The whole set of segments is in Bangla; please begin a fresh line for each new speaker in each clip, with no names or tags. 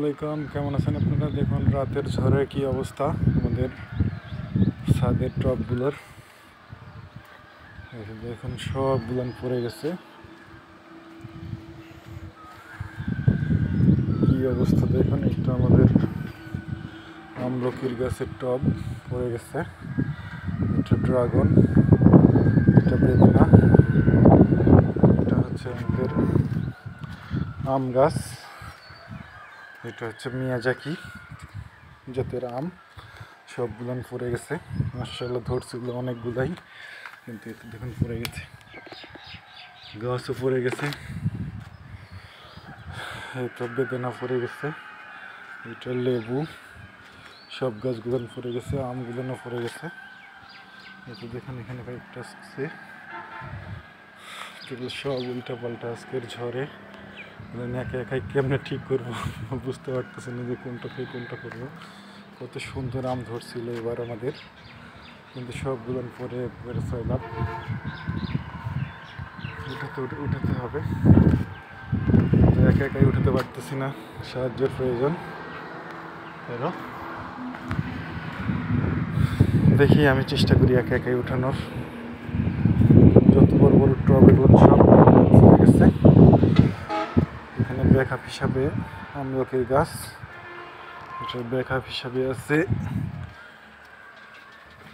আলাইকুম, কেমন আছেন আপনারা? দেখুন রাতের ঝড়ের কি অবস্থা আমাদের ছাদের টবগুলোর। দেখুন সবগুলো পড়ে গেছে, কি অবস্থা দেখুন। একটা আমাদের আমলকির গাছের টব পড়ে গেছে, এটা ড্রাগন, এটা বেদানা, এটা হচ্ছে আমাদের আম গাছ, এটা হচ্ছে মিয়াজাকি জাতের আম। সবগুলান পড়ে গেছে, মাশাআল্লাহ ধরছিল অনেকগুলাই, কিন্তু এটা দেখুন পড়ে গেছে। গাছও পড়ে গেছে, এটা বেদানা পড়ে গেছে, এটা লেবু, সব গাছগুলান পড়ে গেছে, আমগুলানো পড়ে গেছে। এটা দেখুন এখানে কয়েকটা আছে, সব উল্টা পাল্টা আজকের ঝড়ে। একা একাই কেমনে ঠিক করবো বুঝতে পারতেছি না যে কোনটা থেকে কোনটা করবো। কত সুন্দর আম ধরছিল এবার আমাদের, কিন্তু সবগুলো পরে পরে ফেলাম। উঠাতে হবে, একা একাই উঠাতে পারতেছি না, সাহায্যের প্রয়োজন। দেখি আমি চেষ্টা করি একা একাই উঠানোর। যত বড় বড় টব এগুলো সব পড়ে গেছে। এখানে ব্যাকআপ হিসাবে আমলকির গাছ, এটার ব্যাকআপ হিসাবে আছে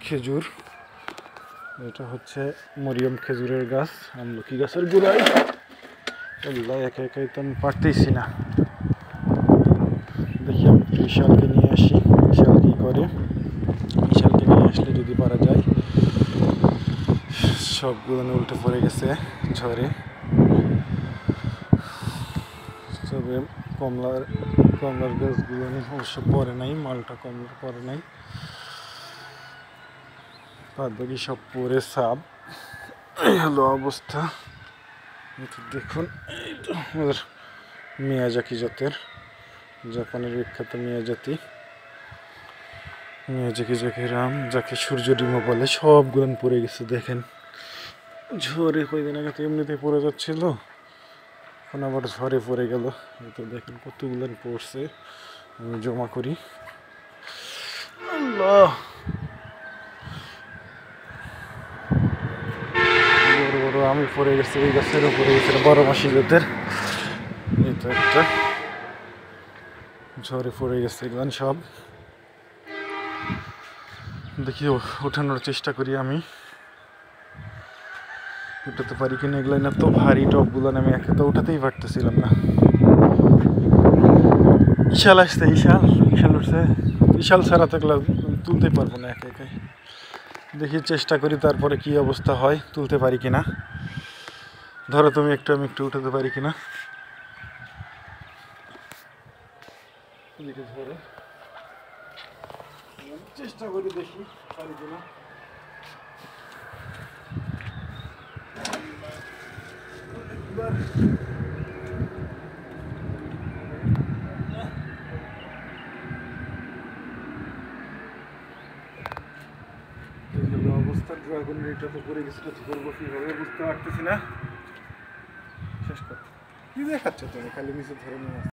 খেজুর, এটা হচ্ছে মরিয়ম খেজুরের গাছ। আমলকি গাছের গোড়ায় এগুলো একা একাই তো আমি পারতেইছি না। দেখি আমি বিশালকে নিয়ে আসি, বিশাল কী করে। বিশালকে নিয়ে আসলে যদি পারা যায়। সবগুলো উল্টে পড়ে গেছে ঝড়ে। তবে কমলার গাছগুলো অবশ্য পরে নাই, মালটা কমলার পরে নাই, বাদ বাকি সব পরে সাপ। এই হলো অবস্থা। দেখুন আমাদের মিয়াজাকি জাতের, জাপানের বিখ্যাত মিয়াজাকি জাতের আম, যাকে সূর্য ডিমও বলে, সবগুলো পড়ে গেছে। দেখেন ঝড়ে কয়েকদিন আগে তো এমনিতেই পড়ে যাচ্ছিল, এখন আবার ঝড়ে পড়ে গেল। তো দেখেন কতগুলো পড়ছে, আমি জমা করি। আল্লাহ, বড় বড় আমি পড়ে গেছে, এই গাছেরও পড়ে গেছে, বড় মাসি জাতের। এই তো একটা ঝড়ে পড়ে গেছে এগুলো সব। দেখি ওঠানোর চেষ্টা করি, আমি উঠাতে পারি কিনা। এগুলো না তো ভারী টপগুলো, আমি একে তো উঠাতেই পারতেছিলাম না। ইশাল আসছে, ইশাল উঠছে। ইশাল ছাড়া থাকলে তুলতে পারবো না একে একাই। দেখি চেষ্টা করি, তারপরে কি অবস্থা হয়, তুলতে পারি কিনা। ধরো তুমি একটু, আমি একটু উঠাতে পারি কিনা। ধরে চেষ্টা করি, দেখি পারি কিনা। অবস্থা ড্রাগনের এটা তো পড়ে গেছে, করবো কীভাবে বুঝতে পারতেছি না। শেষ কর, কি দেখাচ্ছ তুমি? খালি নিচে ধরে নিয়ে